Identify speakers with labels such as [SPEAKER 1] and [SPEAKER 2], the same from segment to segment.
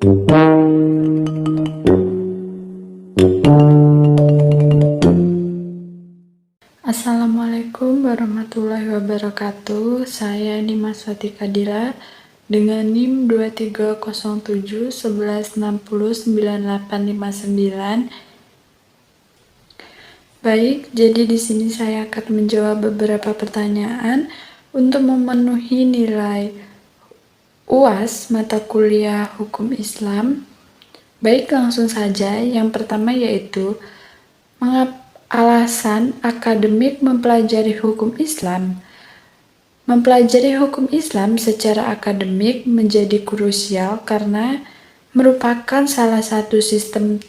[SPEAKER 1] Assalamualaikum warahmatullahi wabarakatuh. Saya Dimas Fatika Dila dengan NIM 230711609859. Baik, jadi di sini saya akan menjawab beberapa pertanyaan untuk memenuhi nilai UAS mata kuliah Hukum Islam. Baik, langsung saja. Yang pertama yaitu alasan akademik mempelajari hukum Islam. Mempelajari hukum Islam secara akademik menjadi krusial karena merupakan salah satu sistem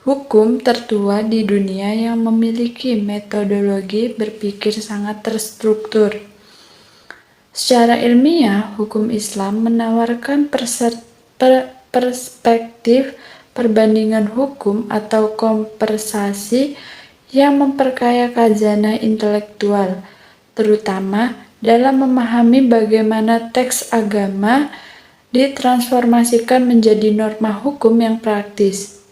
[SPEAKER 1] hukum tertua di dunia yang memiliki metodologi berpikir sangat terstruktur. Secara ilmiah, hukum Islam menawarkan perspektif perbandingan hukum atau konversasi yang memperkaya khazanah intelektual, terutama dalam memahami bagaimana teks agama ditransformasikan menjadi norma hukum yang praktis.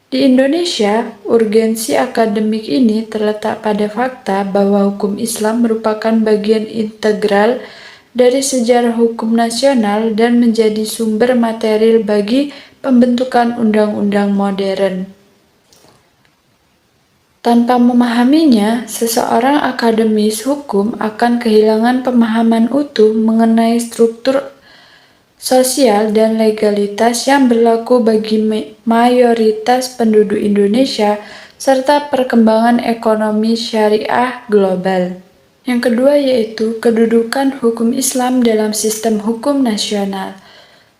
[SPEAKER 1] Di Indonesia, urgensi akademik ini terletak pada fakta bahwa hukum Islam merupakan bagian integral dari sejarah hukum nasional dan menjadi sumber material bagi pembentukan undang-undang modern. Tanpa memahaminya, seseorang akademis hukum akan kehilangan pemahaman utuh mengenai struktur sosial dan legalitas yang berlaku bagi mayoritas penduduk Indonesia serta perkembangan ekonomi syariah global. Yang kedua yaitu kedudukan hukum Islam dalam sistem hukum nasional.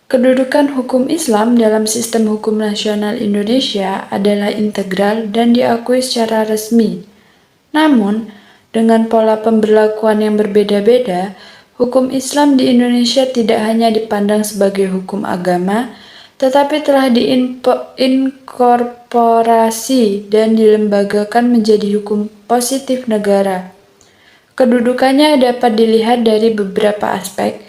[SPEAKER 1] Kedudukan hukum Islam dalam sistem hukum nasional Indonesia adalah integral dan diakui secara resmi. Namun, dengan pola pemberlakuan yang berbeda-beda, hukum Islam di Indonesia tidak hanya dipandang sebagai hukum agama, tetapi telah diinkorporasi dan dilembagakan menjadi hukum positif negara. Kedudukannya dapat dilihat dari beberapa aspek.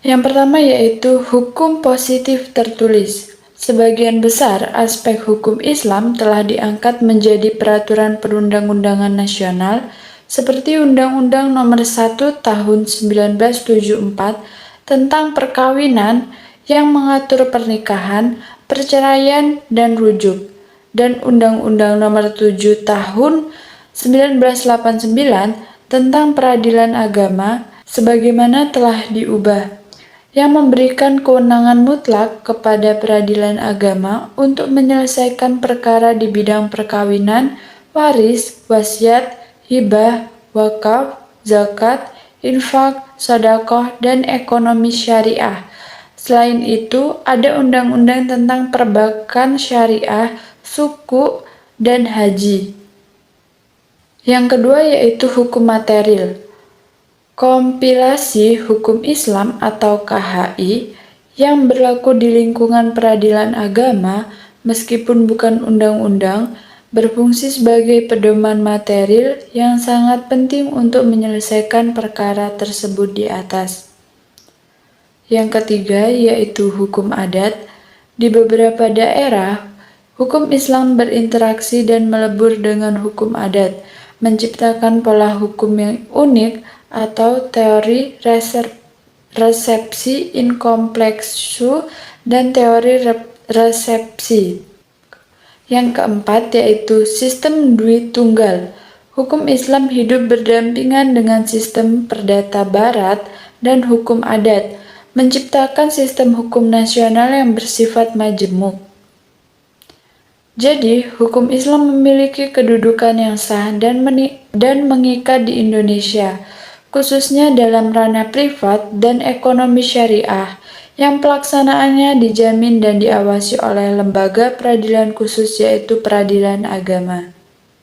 [SPEAKER 1] Yang pertama yaitu hukum positif tertulis. Sebagian besar aspek hukum Islam telah diangkat menjadi peraturan perundang-undangan nasional seperti Undang-Undang Nomor 1 Tahun 1974 tentang perkawinan yang mengatur pernikahan, perceraian, dan rujuk, dan Undang-Undang Nomor 7 Tahun 1989 tentang peradilan agama sebagaimana telah diubah, yang memberikan kewenangan mutlak kepada peradilan agama untuk menyelesaikan perkara di bidang perkawinan, waris, wasiat, hibah, wakaf, zakat, infak, sedekah, dan ekonomi syariah. Selain itu, ada undang-undang tentang perbankan syariah, suku, dan haji. Yang kedua yaitu hukum material. Kompilasi Hukum Islam atau KHI yang berlaku di lingkungan peradilan agama, meskipun bukan undang-undang, berfungsi sebagai pedoman material yang sangat penting untuk menyelesaikan perkara tersebut di atas. Yang ketiga yaitu hukum adat. Di beberapa daerah, hukum Islam berinteraksi dan melebur dengan hukum adat, menciptakan pola hukum yang unik atau teori resepsi inkompleksu dan teori resepsi. Yang keempat yaitu sistem duit tunggal. Hukum Islam hidup berdampingan dengan sistem perdata barat dan hukum adat, menciptakan sistem hukum nasional yang bersifat majemuk. Jadi, hukum Islam memiliki kedudukan yang sah dan mengikat di Indonesia, khususnya dalam ranah privat dan ekonomi syariah, yang pelaksanaannya dijamin dan diawasi oleh lembaga peradilan khusus yaitu peradilan agama.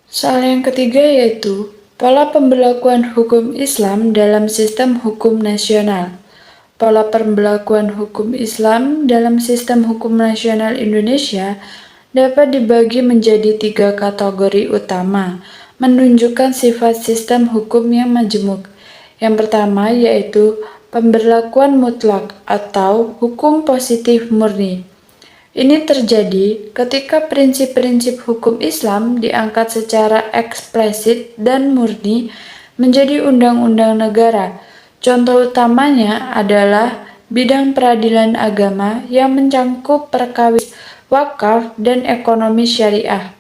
[SPEAKER 1] Soal yang ketiga yaitu pola pemberlakuan hukum Islam dalam sistem hukum nasional. Pola pemberlakuan hukum Islam dalam sistem hukum nasional Indonesia dapat dibagi menjadi 3 kategori utama, menunjukkan sifat sistem hukum yang majemuk. Yang pertama yaitu pemberlakuan mutlak atau hukum positif murni. Ini terjadi ketika prinsip-prinsip hukum Islam diangkat secara eksplisit dan murni menjadi undang-undang negara. Contoh utamanya adalah bidang peradilan agama yang mencakup perkawinan, wakaf, dan ekonomi syariah.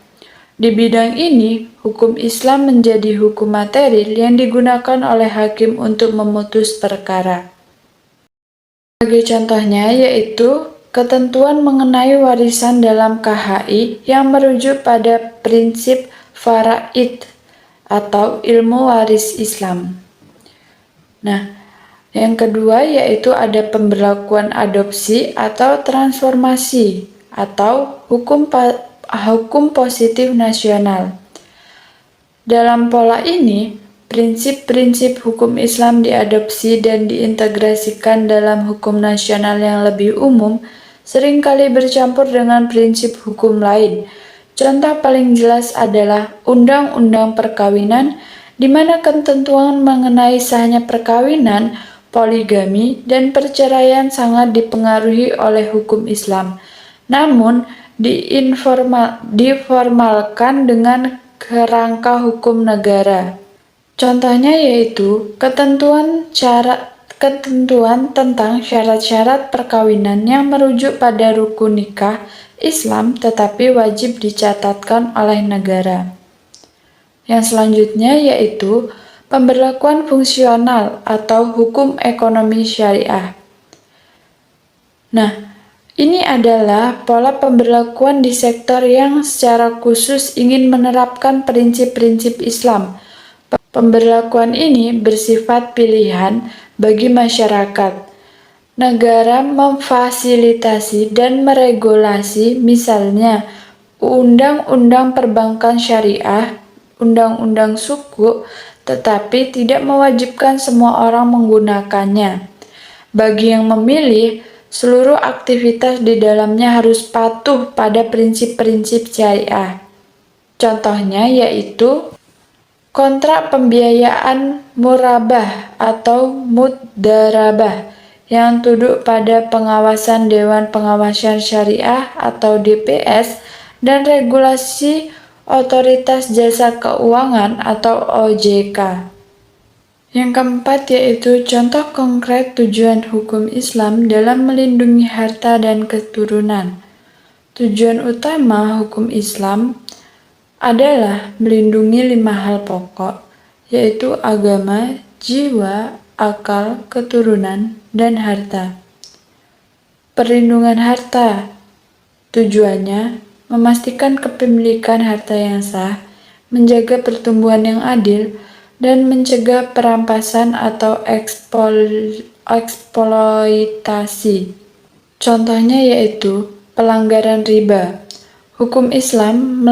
[SPEAKER 1] Di bidang ini, hukum Islam menjadi hukum material yang digunakan oleh hakim untuk memutus perkara. Sebagai contohnya yaitu ketentuan mengenai warisan dalam KHI yang merujuk pada prinsip faraid atau ilmu waris Islam. Nah, yang kedua yaitu ada pemberlakuan adopsi atau transformasi atau hukum positif nasional. Dalam pola ini, prinsip-prinsip hukum Islam diadopsi dan diintegrasikan dalam hukum nasional yang lebih umum, seringkali bercampur dengan prinsip hukum lain. Contoh paling jelas adalah Undang-Undang Perkawinan, di mana ketentuan mengenai sahnya perkawinan, poligami, dan perceraian sangat dipengaruhi oleh hukum Islam. Namun, diformalkan dengan kerangka hukum negara. Contohnya yaitu ketentuan tentang syarat-syarat perkawinan yang merujuk pada rukun nikah Islam tetapi wajib dicatatkan oleh negara. Yang selanjutnya yaitu pemberlakuan fungsional atau hukum ekonomi syariah. Nah, ini adalah pola pemberlakuan di sektor yang secara khusus ingin menerapkan prinsip-prinsip Islam. Pemberlakuan ini bersifat pilihan bagi masyarakat. Negara memfasilitasi dan meregulasi misalnya undang-undang perbankan syariah, undang-undang suku, tetapi tidak mewajibkan semua orang menggunakannya. Bagi yang memilih, seluruh aktivitas di dalamnya harus patuh pada prinsip-prinsip syariah. Contohnya yaitu kontrak pembiayaan murabah atau mudarabah yang tunduk pada pengawasan Dewan Pengawasan Syariah atau DPS dan regulasi Otoritas Jasa Keuangan atau OJK. Yang keempat yaitu contoh konkret tujuan hukum Islam dalam melindungi harta dan keturunan. Tujuan utama hukum Islam adalah melindungi 5 hal pokok, yaitu agama, jiwa, akal, keturunan, dan harta. Perlindungan harta tujuannya memastikan kepemilikan harta yang sah, menjaga pertumbuhan yang adil, dan mencegah perampasan atau eksploitasi. Contohnya yaitu pelanggaran riba. Hukum Islam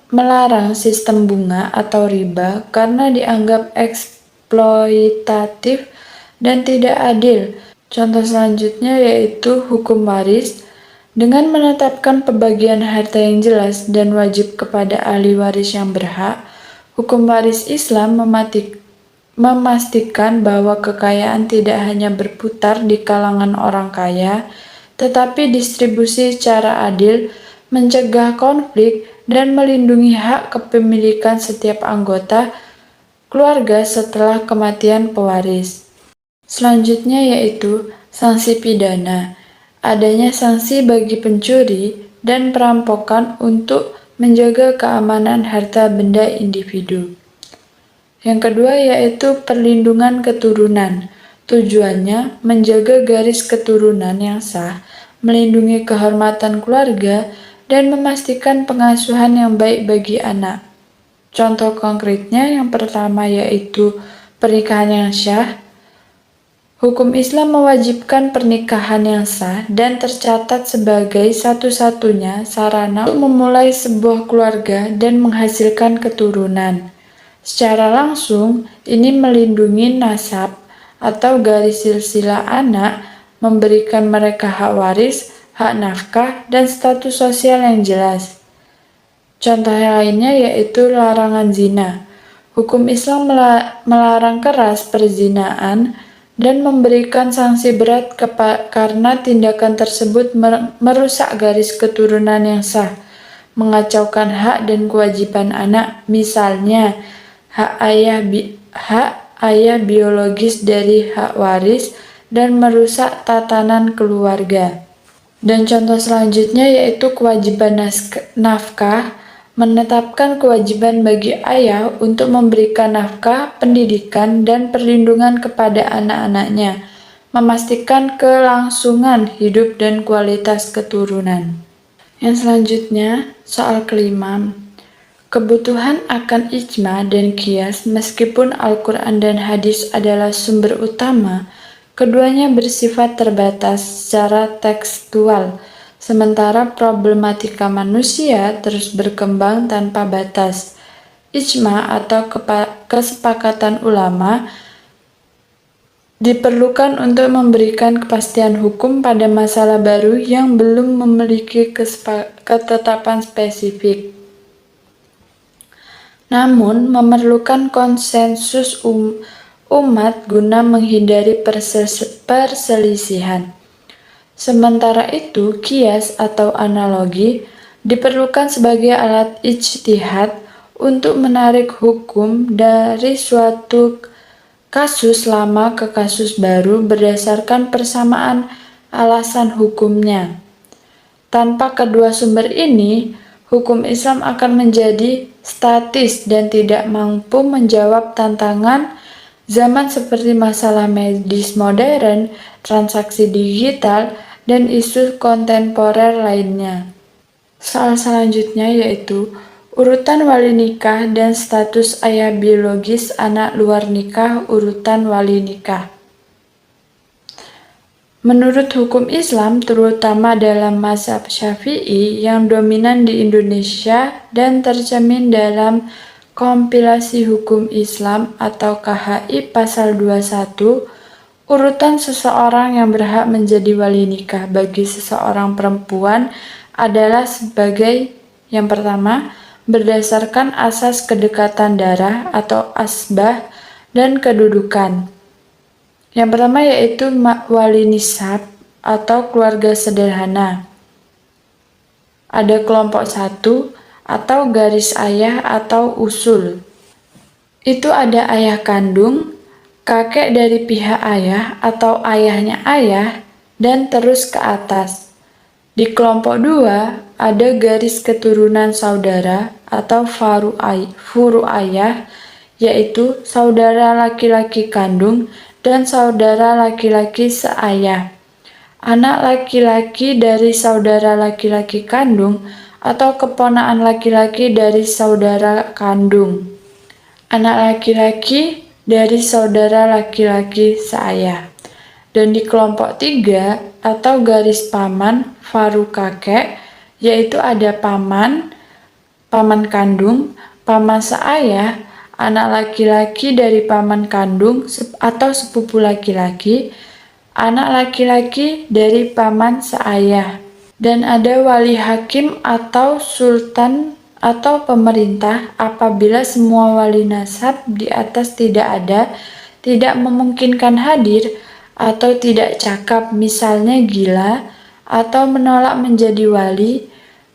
[SPEAKER 1] melarang sistem bunga atau riba karena dianggap eksploitatif dan tidak adil. Contoh selanjutnya yaitu hukum waris. Dengan menetapkan pembagian harta yang jelas dan wajib kepada ahli waris yang berhak, hukum waris Islam memastikan bahwa kekayaan tidak hanya berputar di kalangan orang kaya, tetapi distribusi secara adil, mencegah konflik, dan melindungi hak kepemilikan setiap anggota keluarga setelah kematian pewaris. Selanjutnya yaitu sanksi pidana. Adanya sanksi bagi pencuri dan perampokan untuk menjaga keamanan harta benda individu. Yang kedua yaitu perlindungan keturunan. Tujuannya menjaga garis keturunan yang sah, melindungi kehormatan keluarga, dan memastikan pengasuhan yang baik bagi anak. Contoh konkretnya yang pertama yaitu pernikahan yang syah. Hukum Islam mewajibkan pernikahan yang sah dan tercatat sebagai satu-satunya sarana untuk memulai sebuah keluarga dan menghasilkan keturunan. Secara langsung, ini melindungi nasab atau garis silsilah anak, memberikan mereka hak waris, hak nafkah, dan status sosial yang jelas. Contoh lainnya yaitu larangan zina. Hukum Islam melarang keras perzinaan dan memberikan sanksi berat karena tindakan tersebut merusak garis keturunan yang sah, mengacaukan hak dan kewajiban anak, misalnya hak ayah biologis dari hak waris, dan merusak tatanan keluarga. Dan contoh selanjutnya yaitu kewajiban nafkah, menetapkan kewajiban bagi ayah untuk memberikan nafkah, pendidikan, dan perlindungan kepada anak-anaknya, memastikan kelangsungan hidup dan kualitas keturunan. Yang selanjutnya, soal kelima, kebutuhan akan ijma dan qiyas. Meskipun Al-Quran dan hadis adalah sumber utama, keduanya bersifat terbatas secara tekstual, sementara problematika manusia terus berkembang tanpa batas. Ijma atau kesepakatan ulama diperlukan untuk memberikan kepastian hukum pada masalah baru yang belum memiliki ketetapan spesifik. Namun, memerlukan konsensus umat guna menghindari perselisihan. Sementara itu, qiyas atau analogi diperlukan sebagai alat ijtihad untuk menarik hukum dari suatu kasus lama ke kasus baru berdasarkan persamaan alasan hukumnya. Tanpa kedua sumber ini, hukum Islam akan menjadi statis dan tidak mampu menjawab tantangan zaman seperti masalah medis modern, transaksi digital, dan isu kontemporer lainnya. Soal selanjutnya yaitu urutan wali nikah dan status ayah biologis anak luar nikah, urutan wali nikah. Menurut hukum Islam, terutama dalam mazhab Syafi'i yang dominan di Indonesia dan tercermin dalam Kompilasi Hukum Islam atau KHI Pasal 21, urutan seseorang yang berhak menjadi wali nikah bagi seseorang perempuan adalah sebagai yang pertama, berdasarkan asas kedekatan darah atau asbah dan kedudukan. Yang pertama yaitu wali nisab atau keluarga sederhana. Ada kelompok 1 atau garis ayah atau usul. Itu ada ayah kandung, kakek dari pihak ayah atau ayahnya ayah, dan terus ke atas. Di kelompok 2 ada garis keturunan saudara atau furu ayah, yaitu saudara laki-laki kandung dan saudara laki-laki seayah, anak laki-laki dari saudara laki-laki kandung atau keponakan laki-laki dari saudara kandung, anak laki-laki dari saudara laki-laki seayah. Dan di kelompok 3 atau garis paman faru kakek, yaitu ada paman kandung, paman seayah, anak laki-laki dari paman kandung atau sepupu laki-laki, anak laki-laki dari paman seayah. Dan ada wali hakim atau sultan atau pemerintah apabila semua wali nasab di atas tidak ada, tidak memungkinkan hadir, atau tidak cakap, misalnya gila, atau menolak menjadi wali.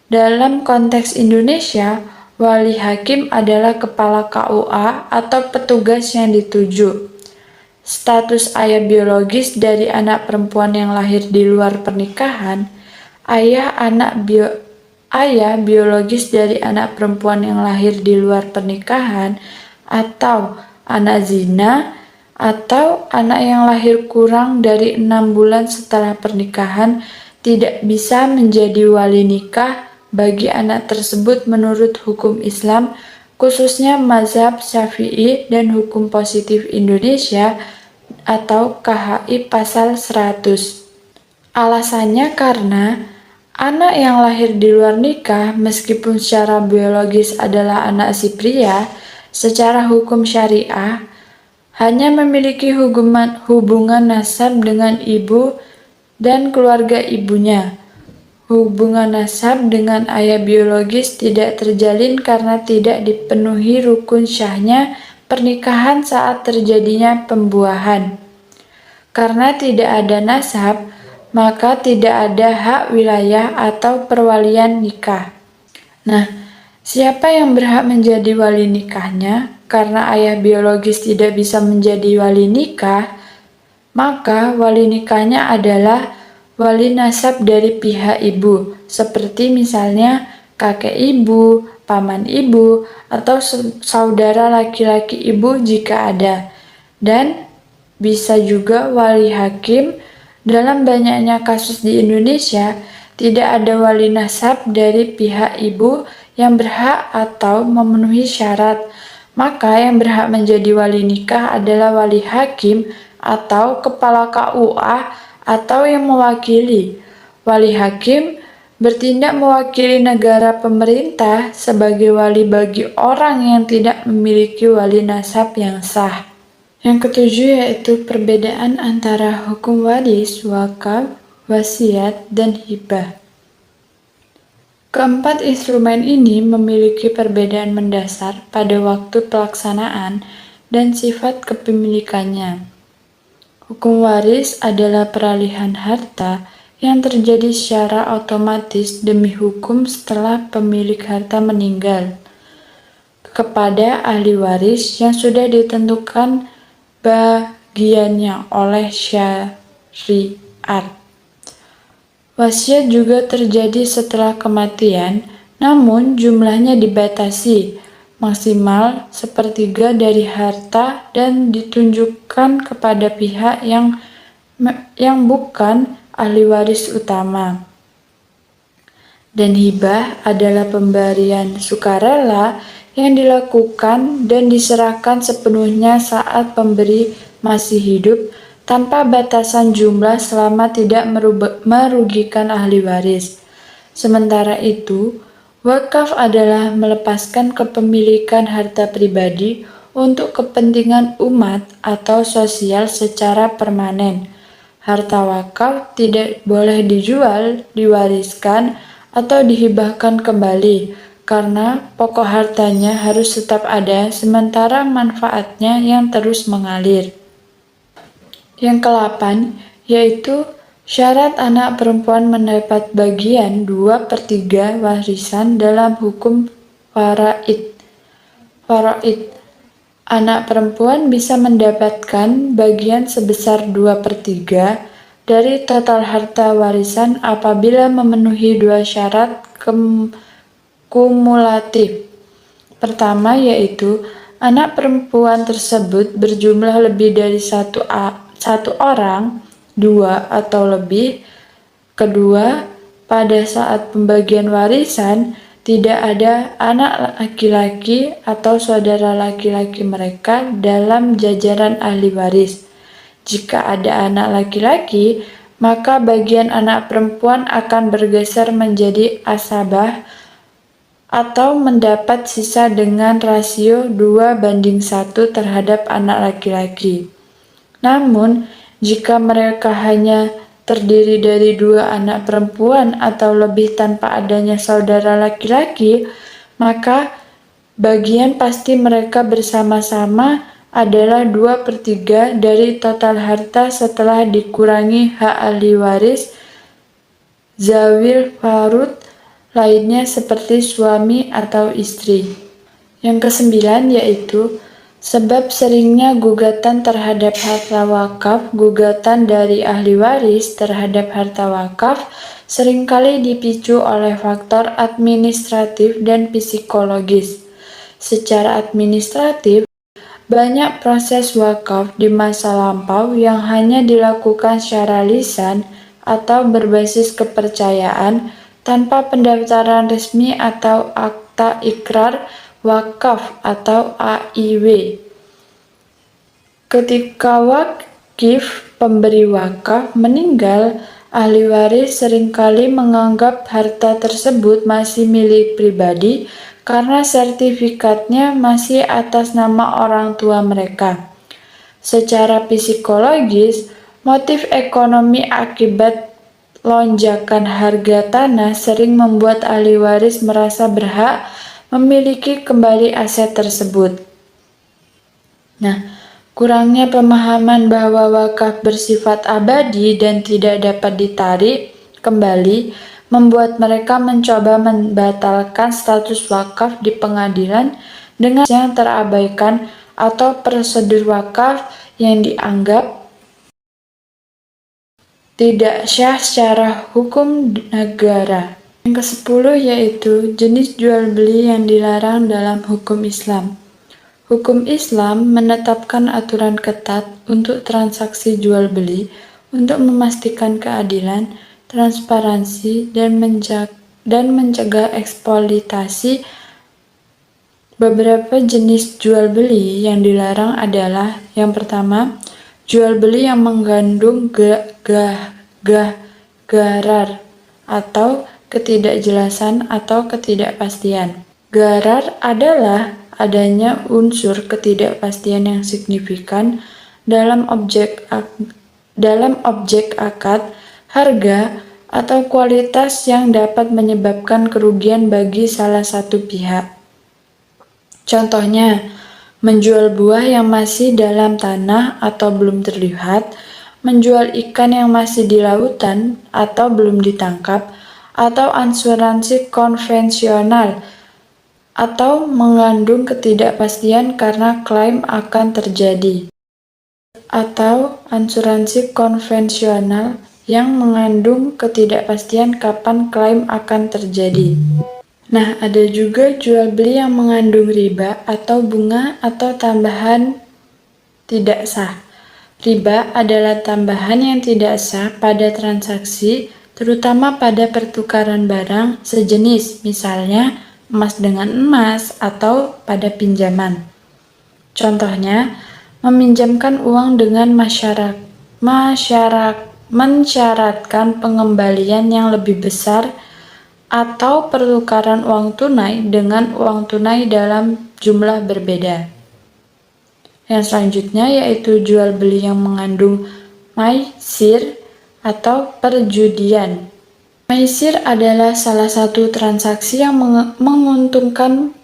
[SPEAKER 1] Dalam konteks Indonesia, wali hakim adalah kepala KUA atau petugas yang dituju. Status ayah biologis dari anak perempuan yang lahir di luar pernikahan, ayah biologis dari anak perempuan yang lahir di luar pernikahan, atau anak zina, atau anak yang lahir kurang dari 6 bulan setelah pernikahan tidak bisa menjadi wali nikah bagi anak tersebut menurut hukum Islam, khususnya mazhab Syafi'i dan Hukum Positif Indonesia atau KHI Pasal 100. Alasannya karena anak yang lahir di luar nikah meskipun secara biologis adalah anak si pria, secara hukum syariah hanya memiliki hubungan nasab dengan ibu dan keluarga ibunya. Hubungan nasab dengan ayah biologis tidak terjalin karena tidak dipenuhi rukun syahnya pernikahan saat terjadinya pembuahan. Karena tidak ada nasab, maka tidak ada hak wilayah atau perwalian nikah. Nah, siapa yang berhak menjadi wali nikahnya? Karena ayah biologis tidak bisa menjadi wali nikah, maka wali nikahnya adalah wali nasab dari pihak ibu, seperti misalnya kakek ibu, paman ibu, atau saudara laki-laki ibu jika ada. Dan bisa juga wali hakim. Dalam banyaknya kasus di Indonesia, tidak ada wali nasab dari pihak ibu yang berhak atau memenuhi syarat. Maka yang berhak menjadi wali nikah adalah wali hakim atau kepala KUA atau yang mewakili. Wali hakim bertindak mewakili negara pemerintah sebagai wali bagi orang yang tidak memiliki wali nasab yang sah. Yang ketujuh yaitu perbedaan antara hukum waris, wakaf, wasiat, dan hibah. Keempat instrumen ini memiliki perbedaan mendasar pada waktu pelaksanaan dan sifat kepemilikannya. Hukum waris adalah peralihan harta yang terjadi secara otomatis demi hukum setelah pemilik harta meninggal kepada ahli waris yang sudah ditentukan bagiannya oleh syariat. Wasiat juga terjadi setelah kematian, namun jumlahnya dibatasi, maksimal sepertiga dari harta dan ditunjukkan kepada pihak yang bukan ahli waris utama. Dan hibah adalah pemberian sukarela yang dilakukan dan diserahkan sepenuhnya saat pemberi masih hidup tanpa batasan jumlah selama tidak merugikan ahli waris. Sementara itu, wakaf adalah melepaskan kepemilikan harta pribadi untuk kepentingan umat atau sosial secara permanen. Harta wakaf tidak boleh dijual, diwariskan, atau dihibahkan kembali, karena pokok hartanya harus tetap ada sementara manfaatnya yang terus mengalir. Yang ke-8 yaitu syarat anak perempuan mendapat bagian 2/3 warisan dalam hukum faraid. Anak perempuan bisa mendapatkan bagian sebesar 2/3 dari total harta warisan apabila memenuhi dua syarat kumulatif. Pertama yaitu anak perempuan tersebut berjumlah lebih dari satu orang, 2 atau lebih. Kedua, pada saat pembagian warisan tidak ada anak laki-laki atau saudara laki-laki mereka dalam jajaran ahli waris. Jika ada anak laki-laki, maka bagian anak perempuan akan bergeser menjadi asabah atau mendapat sisa dengan rasio 2:1 terhadap anak laki-laki. Namun, jika mereka hanya terdiri dari 2 anak perempuan atau lebih tanpa adanya saudara laki-laki, maka bagian pasti mereka bersama-sama adalah 2/3 dari total harta setelah dikurangi hak ahli waris zawil farud lainnya seperti suami atau istri. Yang ke-9 yaitu sebab seringnya gugatan terhadap harta wakaf. Gugatan dari ahli waris terhadap harta wakaf seringkali dipicu oleh faktor administratif dan psikologis. Secara administratif, banyak proses wakaf di masa lampau yang hanya dilakukan secara lisan atau berbasis kepercayaan tanpa pendaftaran resmi atau akta ikrar wakaf atau AIW. Ketika wakif pemberi wakaf meninggal, ahli waris seringkali menganggap harta tersebut masih milik pribadi karena sertifikatnya masih atas nama orang tua mereka. Secara psikologis, motif ekonomi akibat lonjakan harga tanah sering membuat ahli waris merasa berhak memiliki kembali aset tersebut. Nah, Kurangnya pemahaman bahwa wakaf bersifat abadi dan tidak dapat ditarik kembali membuat mereka mencoba membatalkan status wakaf di pengadilan dengan yang terabaikan atau prosedur wakaf yang dianggap tidak syah secara hukum negara. Yang ke-10 yaitu jenis jual beli yang dilarang dalam hukum Islam. Hukum Islam menetapkan aturan ketat untuk transaksi jual beli untuk memastikan keadilan, transparansi, dan mencegah eksploitasi. Beberapa jenis jual beli yang dilarang adalah yang pertama, jual beli yang mengandung gharar atau ketidakjelasan atau ketidakpastian. Gharar adalah adanya unsur ketidakpastian yang signifikan dalam objek akad, harga, atau kualitas yang dapat menyebabkan kerugian bagi salah satu pihak. Contohnya, menjual buah yang masih dalam tanah atau belum terlihat, menjual ikan yang masih di lautan atau belum ditangkap, atau asuransi konvensional atau mengandung ketidakpastian karena klaim akan terjadi, atau asuransi konvensional yang mengandung ketidakpastian kapan klaim akan terjadi. Nah, ada juga jual beli yang mengandung riba atau bunga atau tambahan tidak sah. Riba adalah tambahan yang tidak sah pada transaksi, terutama pada pertukaran barang sejenis, misalnya emas dengan emas atau pada pinjaman. Contohnya, meminjamkan uang dengan mensyaratkan pengembalian yang lebih besar atau pertukaran uang tunai dengan uang tunai dalam jumlah berbeda. Yang selanjutnya yaitu jual beli yang mengandung maisir atau perjudian. Maisir adalah salah satu transaksi yang menggantungkan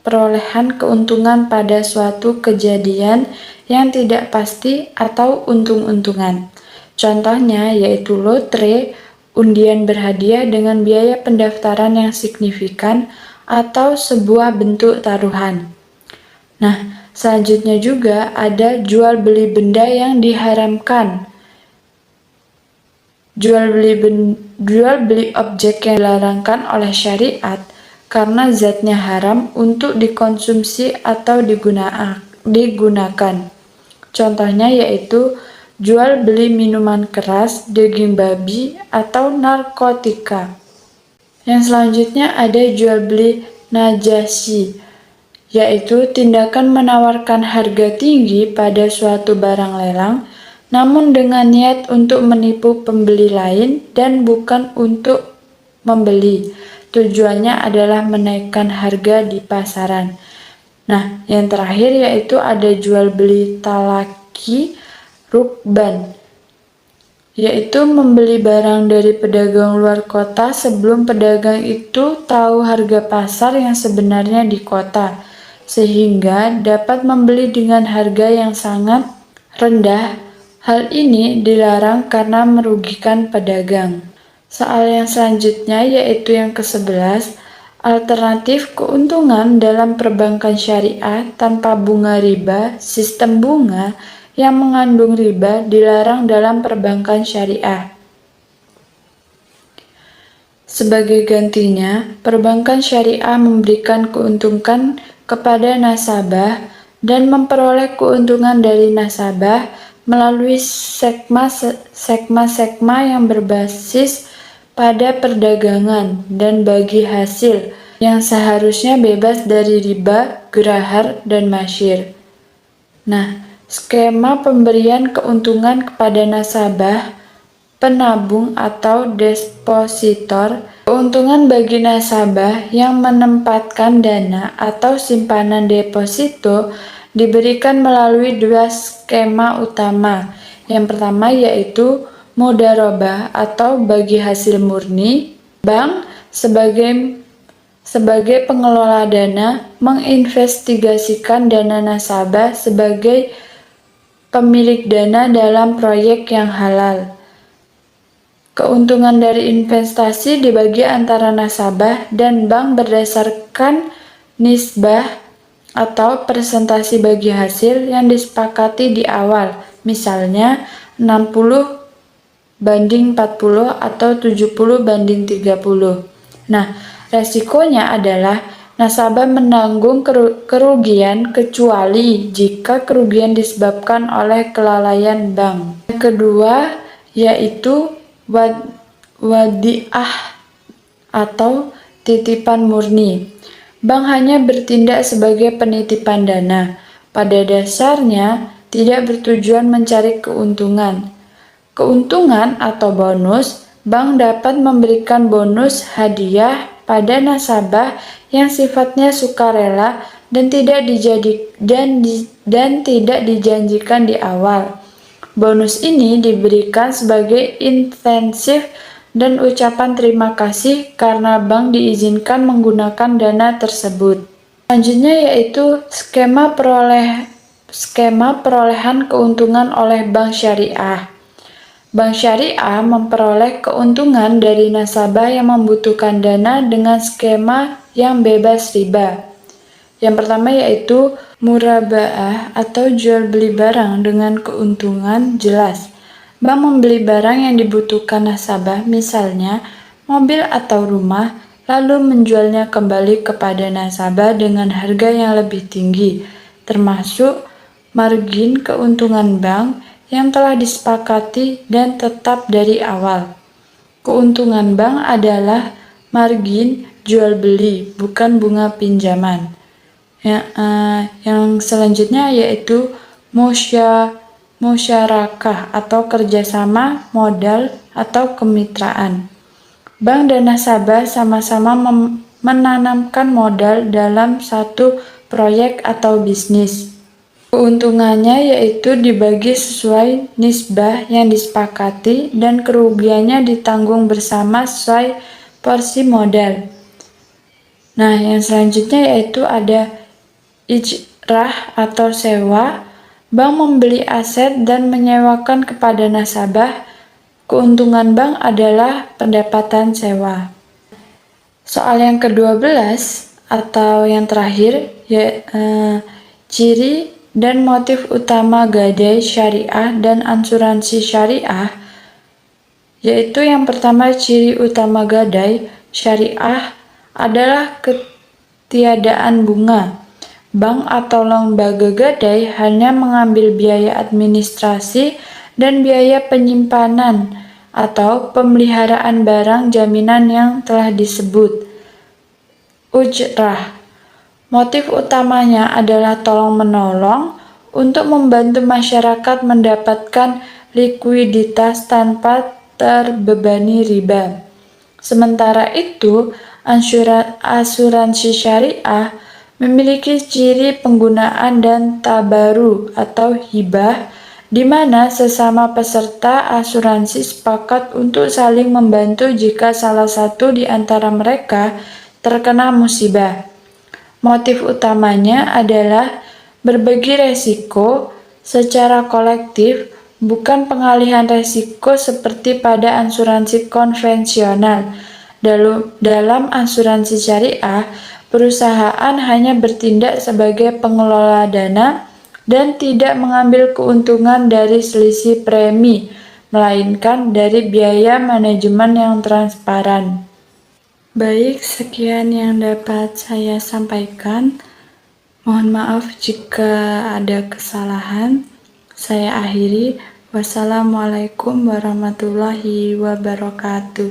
[SPEAKER 1] perolehan keuntungan pada suatu kejadian yang tidak pasti atau untung-untungan. Contohnya yaitu lotre, undian berhadiah dengan biaya pendaftaran yang signifikan, atau sebuah bentuk taruhan. Nah, selanjutnya juga ada jual beli benda yang diharamkan. Jual beli objek yang dilarangkan oleh syariat karena zatnya haram untuk dikonsumsi atau digunakan. Contohnya yaitu jual beli minuman keras, daging babi, atau narkotika. Yang selanjutnya ada jual beli najasi, yaitu tindakan menawarkan harga tinggi pada suatu barang lelang, namun dengan niat untuk menipu pembeli lain dan bukan untuk membeli. Tujuannya adalah menaikkan harga di pasaran. Nah, yang terakhir yaitu ada jual beli talaki rukban, yaitu membeli barang dari pedagang luar kota sebelum pedagang itu tahu harga pasar yang sebenarnya di kota, sehingga dapat membeli dengan harga yang sangat rendah. Hal ini dilarang karena merugikan pedagang. Soal yang selanjutnya yaitu yang ke-11, alternatif keuntungan dalam perbankan syariah tanpa bunga riba. Sistem bunga yang mengandung riba dilarang dalam perbankan syariah. Sebagai gantinya, perbankan syariah memberikan keuntungan kepada nasabah dan memperoleh keuntungan dari nasabah melalui sekma yang berbasis pada perdagangan dan bagi hasil yang seharusnya bebas dari riba, gerahar, dan masyir. Nah, skema pemberian keuntungan kepada nasabah, penabung atau depositor, keuntungan bagi nasabah yang menempatkan dana atau simpanan deposito diberikan melalui dua skema utama. Yang pertama yaitu mudharabah atau bagi hasil murni. Bank sebagai sebagai pengelola dana menginvestigasikan dana nasabah sebagai pemilik dana dalam proyek yang halal. Keuntungan dari investasi dibagi antara nasabah dan bank berdasarkan nisbah atau persentase bagi hasil yang disepakati di awal, misalnya 60/40 atau 70/30. Nah, resikonya adalah nasabah menanggung kerugian kecuali jika kerugian disebabkan oleh kelalaian bank. Yang kedua yaitu wadiah atau titipan murni. Bank hanya bertindak sebagai penitipan dana. Pada dasarnya tidak bertujuan mencari keuntungan. Keuntungan atau bonus, bank dapat memberikan bonus hadiah pada nasabah yang sifatnya sukarela dan tidak dijanjikan di awal. Bonus ini diberikan sebagai insentif dan ucapan terima kasih karena bank diizinkan menggunakan dana tersebut. Selanjutnya yaitu skema perolehan keuntungan oleh bank syariah. Bank syariah memperoleh keuntungan dari nasabah yang membutuhkan dana dengan skema yang bebas riba. Yang pertama yaitu murabaah atau jual beli barang dengan keuntungan jelas. Bank membeli barang yang dibutuhkan nasabah, misalnya mobil atau rumah, lalu menjualnya kembali kepada nasabah dengan harga yang lebih tinggi, termasuk margin keuntungan bank yang telah disepakati dan tetap dari awal. Keuntungan bank adalah margin jual beli, bukan bunga pinjaman. Yang selanjutnya yaitu musyarakah atau kerjasama modal atau kemitraan. Bank dan nasabah sama-sama menanamkan modal dalam satu proyek atau bisnis. Keuntungannya yaitu dibagi sesuai nisbah yang disepakati dan kerugiannya ditanggung bersama sesuai porsi modal. Nah, yang selanjutnya yaitu ada ijrah atau sewa. Bank membeli aset dan menyewakan kepada nasabah. Keuntungan bank adalah pendapatan sewa. Soal yang ke-12 atau yang terakhir ciri dan motif utama gadai syariah dan asuransi syariah, yaitu yang pertama ciri utama gadai syariah adalah ketiadaan bunga. Bank atau lembaga gadai hanya mengambil biaya administrasi dan biaya penyimpanan atau pemeliharaan barang jaminan yang telah disebut. Ujrah. Motif utamanya adalah tolong-menolong untuk membantu masyarakat mendapatkan likuiditas tanpa terbebani riba. Sementara itu, asuransi syariah memiliki ciri penggunaan dan tabaru atau hibah, di mana sesama peserta asuransi sepakat untuk saling membantu jika salah satu di antara mereka terkena musibah. Motif utamanya adalah berbagi resiko secara kolektif, bukan pengalihan resiko seperti pada asuransi konvensional. Dalam asuransi syariah, perusahaan hanya bertindak sebagai pengelola dana dan tidak mengambil keuntungan dari selisih premi, melainkan dari biaya manajemen yang transparan. Baik, sekian yang dapat saya sampaikan. Mohon maaf jika ada kesalahan. Saya akhiri. Wassalamualaikum warahmatullahi wabarakatuh.